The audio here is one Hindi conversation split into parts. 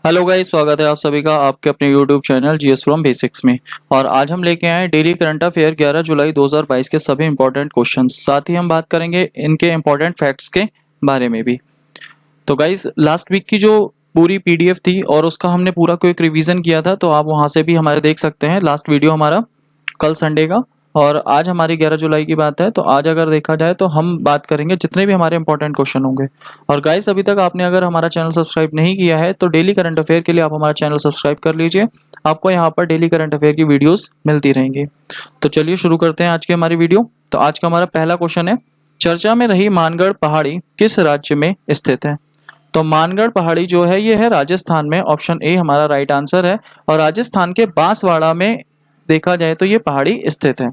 हेलो गाइस, स्वागत है आप सभी का आपके अपने YouTube channel GS from basics में। और आज हम लेके आए हैं डेली करंट अफेयर 11 जुलाई 2022 के सभी इंपॉर्टेंट क्वेश्चंस। साथ ही हम बात करेंगे इनके इंपॉर्टेंट फैक्ट्स के बारे में भी। तो गाइस, लास्ट वीक की जो पूरी पीडीएफ थी और उसका हमने पूरा क्विक रिवीजन किया था, तो आप वहां से भी हमारे देख सकते हैं। लास्ट वीडियो हमारा कल संडे का, और आज हमारी 11 जुलाई की बात है। तो आज अगर देखा जाए तो हम बात करेंगे जितने भी हमारे इंपॉर्टेंट क्वेश्चन होंगे। और गाइस, अभी तक आपने अगर हमारा चैनल सब्सक्राइब नहीं किया है तो डेली करंट अफेयर के लिए आप हमारा चैनल सब्सक्राइब कर लीजिए। आपको यहाँ पर डेली करंट अफेयर की वीडियोस मिलती रहेंगी। तो चलिए शुरू करते हैं आज की हमारी वीडियो। तो आज का हमारा पहला क्वेश्चन है, चर्चा में रही मानगढ़ पहाड़ी किस राज्य में स्थित है? तो मानगढ़ पहाड़ी जो है ये है राजस्थान में। ऑप्शन ए हमारा राइट आंसर है। और राजस्थान के बांसवाड़ा में देखा जाए तो ये पहाड़ी स्थित है।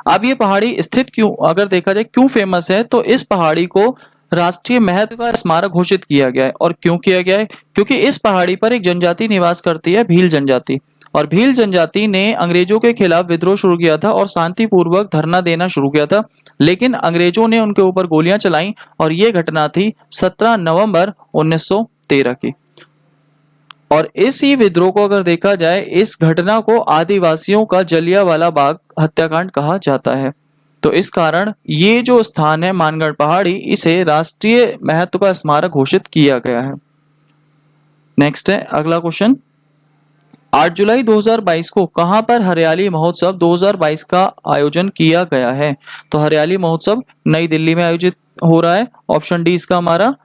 अब ये पहाड़ी स्थित क्यों, अगर देखा जाए क्यों फेमस है, तो इस पहाड़ी को राष्ट्रीय महत्व का स्मारक घोषित किया गया है। और क्यों किया गया है? क्योंकि इस पहाड़ी पर एक जनजाति निवास करती है, भील जनजाति। और भील जनजाति ने अंग्रेजों के खिलाफ विद्रोह शुरू किया था और शांतिपूर्वक धरना देना शुरू किया था। लेकिन अंग्रेजों ने उनके ऊपर गोलियां चलाई और ये घटना थी 17 नवंबर 1913 की। और इसी विद्रोह को अगर देखा जाए, इस घटना को आदिवासियों का जलियांवाला बाग हत्याकांड कहा जाता है। तो इस कारण ये जो स्थान है मानगढ़ पहाड़ी, इसे राष्ट्रीय महत्व का स्मारक घोषित किया गया है। नेक्स्ट है अगला क्वेश्चन, 8 जुलाई 2022 को कहां पर हरियाली महोत्सव 2022 का आयोजन किया गया है? तो हरियाली महोत्सव नई दिल्ली में आयोजित हो रहा है। ऑप्शन डी इसका हमारा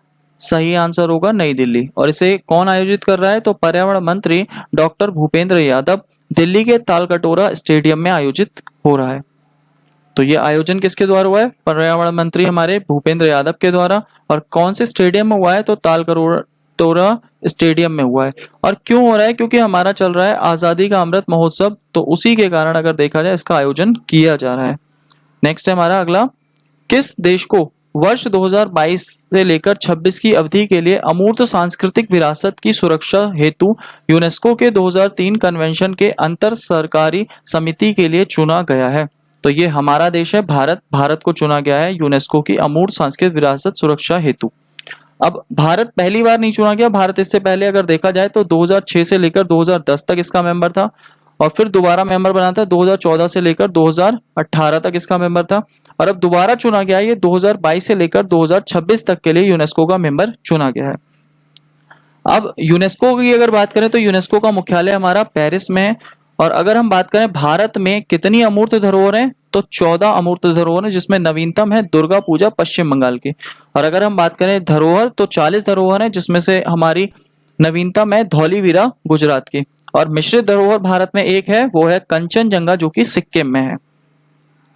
सही आंसर होगा, नई दिल्ली। और इसे कौन आयोजित कर रहा है? तो पर्यावरण मंत्री डॉक्टर भूपेंद्र यादव दिल्ली के तालकटोरा स्टेडियम में आयोजित हो रहा है। तो ये आयोजन किसके द्वारा हुआ है? पर्यावरण मंत्री हमारे भूपेंद्र यादव के द्वारा। और कौन से स्टेडियम में हुआ है? तो तालकटोरा स्टेडियम में हुआ है। और क्यों हो रहा है? क्योंकि हमारा चल रहा है आजादी का अमृत महोत्सव, तो उसी के कारण अगर देखा जाए इसका आयोजन किया जा रहा है। नेक्स्ट है हमारा अगला, किस देश को वर्ष 2022 से लेकर 26 की अवधि के लिए अमूर्त सांस्कृतिक विरासत की सुरक्षा हेतु यूनेस्को के 2003 कन्वेंशन के अंतर सरकारी समिति के लिए चुना गया है? तो ये हमारा देश है भारत। भारत को चुना गया है यूनेस्को की अमूर्त सांस्कृतिक विरासत सुरक्षा हेतु। अब भारत पहली बार नहीं चुना गया, भारत इससे पहले अगर देखा जाए तो 2006 से लेकर 2010 तक इसका मेंबर था। और फिर दोबारा मेंबर बना था 2014 से लेकर 2018 तक इसका मेंबर था। और अब दोबारा चुना गया है, ये 2022 से लेकर 2026 तक के लिए यूनेस्को का मेंबर चुना गया है। अब यूनेस्को की अगर बात करें तो यूनेस्को का मुख्यालय हमारा पेरिस में है। और अगर हम बात करें भारत में कितनी अमूर्त धरोहर हैं, तो 14 अमूर्त धरोहर है, जिसमें नवीनतम है दुर्गा पूजा पश्चिम बंगाल की। और अगर हम बात करें धरोहर, तो 40 धरोहर है, जिसमें से हमारी नवीनतम है धौलीवीरा गुजरात की। और मिश्रित धरोहर भारत में एक है, वो है कंचनजंगा, जो कि सिक्किम में है।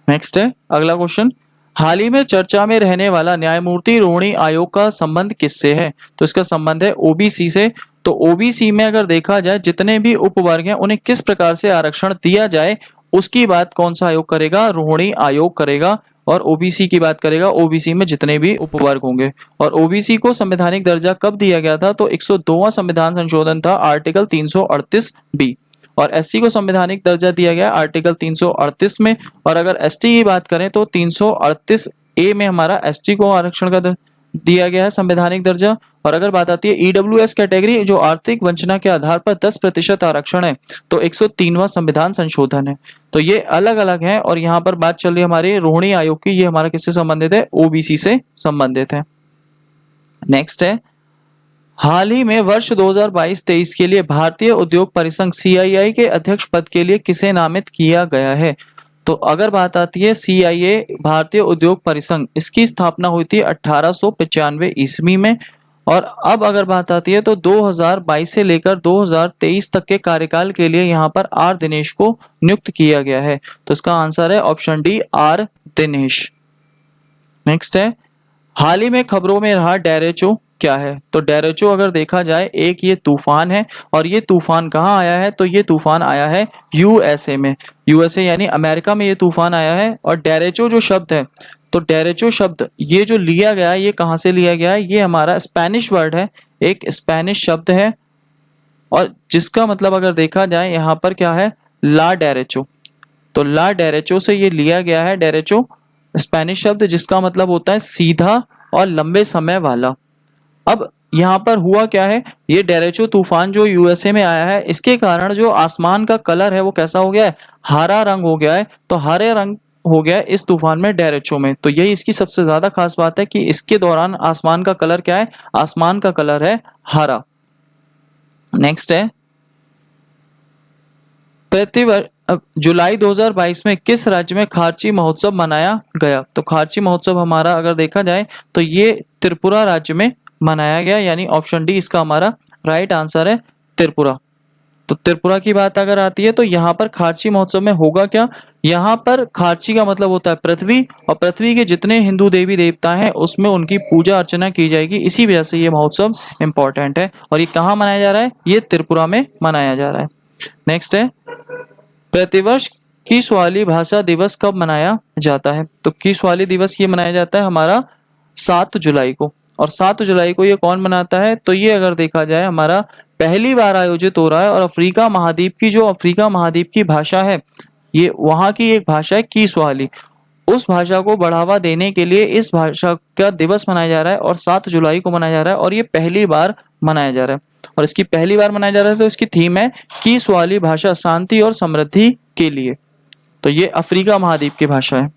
नेक्स्ट है अगला क्वेश्चन, हाल ही में चर्चा में रहने वाला न्यायमूर्ति रोहिणी आयोग का संबंध किससे है? तो इसका संबंध है ओबीसी से। तो ओबीसी में अगर देखा जाए जितने भी उपवर्ग हैं उन्हें किस प्रकार से आरक्षण दिया जाए, उसकी बात कौन सा आयोग करेगा? रोहिणी आयोग करेगा। और ओबीसी की बात करेगा, ओबीसी में जितने भी उपवर्ग होंगे। और ओबीसी को संवैधानिक दर्जा कब दिया गया था? तो 102वां संविधान संशोधन था, आर्टिकल 338 बी। और एससी को संवैधानिक दर्जा दिया गया आर्टिकल 338 में। और अगर एसटी की बात करें तो 338 ए में हमारा एसटी को आरक्षण का दिया गया है संवैधानिक दर्जा। और अगर बात आती है ईडब्ल्यूएस कैटेगरी, जो आर्थिक वंचना के आधार पर 10% आरक्षण है, तो 103वां संविधान संशोधन है। तो ये अलग अलग है। और यहाँ पर बात चल रही है हमारे रोहिणी आयोग की, ये हमारा किससे संबंधित है? ओबीसी से संबंधित है। नेक्स्ट है, हाल ही में वर्ष 2022-23 के लिए भारतीय उद्योग परिसंघ सीआईआई के अध्यक्ष पद के लिए किसे नामित किया गया है? तो अगर बात आती है सीआईए भारतीय उद्योग परिसंघ, इसकी स्थापना हुई थी 1895 ईस्वी में। और अब अगर बात आती है तो 2022 से लेकर 2023 तक के कार्यकाल के लिए यहाँ पर आर दिनेश को नियुक्त किया गया है। तो इसका आंसर है option D, R Dinesh. Next है, हाल ही में खबरों में रहा डेरेचो क्या है? तो डेरेचो अगर देखा जाए एक ये तूफान है। और ये तूफान कहाँ आया है? तो ये तूफान आया है यूएसए में। यूएसए यानी अमेरिका में ये तूफान आया है। और डेरेचो जो शब्द है, तो डेरेचो शब्द ये जो लिया गया है, ये कहाँ से लिया गया है? ये हमारा स्पेनिश वर्ड है, एक स्पेनिश शब्द है। और जिसका मतलब अगर देखा जाए यहाँ पर क्या है? ला डेरेचो। तो ला डेरेचो से ये लिया गया है, डेरेचो स्पेनिश शब्द, जिसका मतलब होता है सीधा और लंबे समय वाला। अब यहाँ पर हुआ क्या है, ये डेरेचो तूफान जो यूएसए में आया है, इसके कारण जो आसमान का कलर है वो कैसा हो गया है, हरा रंग हो गया है। तो हरे रंग हो गया है इस तूफान में, डेरेचो में। तो यही इसकी सबसे ज्यादा खास बात है कि इसके दौरान आसमान का कलर क्या है, आसमान का कलर है हरा। नेक्स्ट है, जुलाई 2022 में किस राज्य में खारची महोत्सव मनाया गया? तो खारची महोत्सव हमारा अगर देखा जाए तो ये त्रिपुरा राज्य में मनाया गया, यानी ऑप्शन डी इसका हमारा राइट आंसर है, त्रिपुरा। तो त्रिपुरा की बात अगर आती है तो यहाँ पर खारची महोत्सव में होगा क्या, यहाँ पर खारची का मतलब होता है पृथ्वी, और पृथ्वी के जितने हिंदू देवी देवता हैं उसमें उनकी पूजा अर्चना की जाएगी। इसी वजह से ये महोत्सव इंपॉर्टेंट है। और ये कहाँ मनाया जा रहा है, ये त्रिपुरा में मनाया जा रहा है। नेक्स्ट है, प्रतिवर्ष किसवाली भाषा दिवस कब मनाया जाता है? तो किसवाली दिवस ये मनाया जाता है हमारा 7 जुलाई को। और 7 जुलाई को ये कौन मनाता है, तो ये अगर देखा जाए हमारा पहली बार आयोजित हो रहा है। और अफ्रीका महाद्वीप की जो अफ्रीका महाद्वीप की भाषा है, ये वहाँ की एक भाषा है किसवाली। उस भाषा को बढ़ावा देने के लिए इस भाषा का दिवस मनाया जा रहा है और 7 जुलाई को मनाया जा रहा है, और ये पहली बार मनाया जा रहा है। और इसकी पहली बार मनाया जा रहा है तो इसकी थीम है किसवाली भाषा शांति और समृद्धि के लिए। तो ये अफ्रीका महाद्वीप की भाषा है।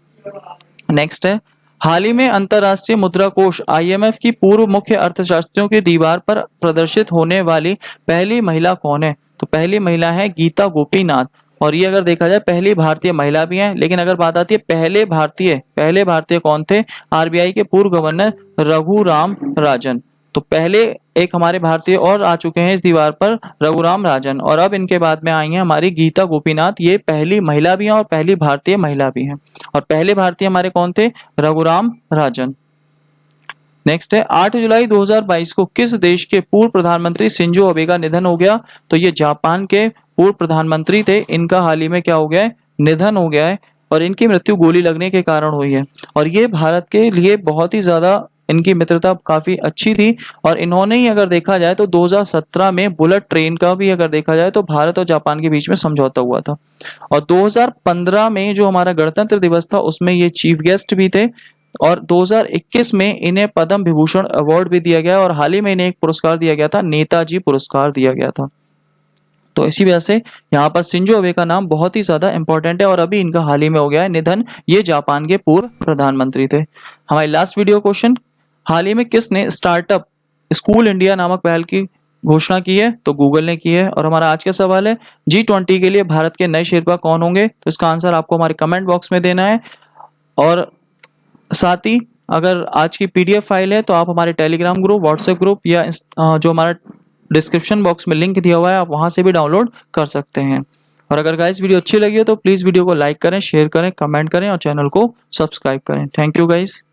नेक्स्ट है, हाल ही में अंतरराष्ट्रीय मुद्रा कोष IMF की पूर्व मुख्य अर्थशास्त्रियों की दीवार पर प्रदर्शित होने वाली पहली महिला कौन है? तो पहली महिला है गीता गोपीनाथ। और ये अगर देखा जाए पहली भारतीय महिला भी हैं। लेकिन अगर बात आती है पहले भारतीय कौन थे, RBI के पूर्व गवर्नर रघुराम राजन। तो पहले एक हमारे भारतीय और आ चुके हैं इस दीवार पर, रघुराम राजन, और अब इनके बाद में आई हैं हमारी गीता गोपीनाथ। ये पहली महिला भी हैं और पहली भारतीय महिला भी हैं। और पहले भारतीय हमारे कौन थे, रघुराम राजन। नेक्स्ट है, 8 जुलाई 2022 को किस देश के पूर्व प्रधानमंत्री शिंजो अबे का निधन हो गया? तो ये जापान के पूर्व प्रधानमंत्री थे, इनका हाल ही में क्या हो गया है, निधन हो गया है। और इनकी मृत्यु गोली लगने के कारण हुई है। और ये भारत के लिए बहुत ही ज्यादा इनकी मित्रता काफी अच्छी थी। और इन्होंने ही अगर देखा जाए तो 2017 में बुलेट ट्रेन का भी अगर देखा जाए तो भारत और जापान के बीच में समझौता हुआ था। और 2015 में जो हमारा गणतंत्र दिवस था उसमें ये चीफ गेस्ट भी थे। और 2021 में इन्हें पद्म विभूषण अवार्ड भी दिया गया, और हाल ही में इन्हें एक पुरस्कार दिया गया था, नेताजी पुरस्कार दिया गया था। तो इसी वजह से यहाँ पर शिंजो अबे का नाम बहुत ही ज्यादा इंपॉर्टेंट है। और अभी इनका हाल ही में हो गया है निधन, ये जापान के पूर्व प्रधानमंत्री थे। हमारी लास्ट वीडियो क्वेश्चन, हाल ही में किसने स्टार्टअप स्कूल इंडिया नामक पहल की घोषणा की है? तो गूगल ने की है। और हमारा आज का सवाल है, G20 के लिए भारत के नए शेरपा कौन होंगे? तो इसका आंसर आपको हमारे कमेंट बॉक्स में देना है। और साथ ही अगर आज की PDF फाइल है तो आप हमारे टेलीग्राम ग्रुप, व्हाट्सएप ग्रुप या जो हमारा डिस्क्रिप्शन बॉक्स में लिंक दिया हुआ है आप वहां से भी डाउनलोड कर सकते हैं। और अगर गाइस वीडियो अच्छी लगी हो तो प्लीज़ वीडियो को लाइक करें, शेयर करें, कमेंट करें और चैनल को सब्सक्राइब करें। Thank you guys.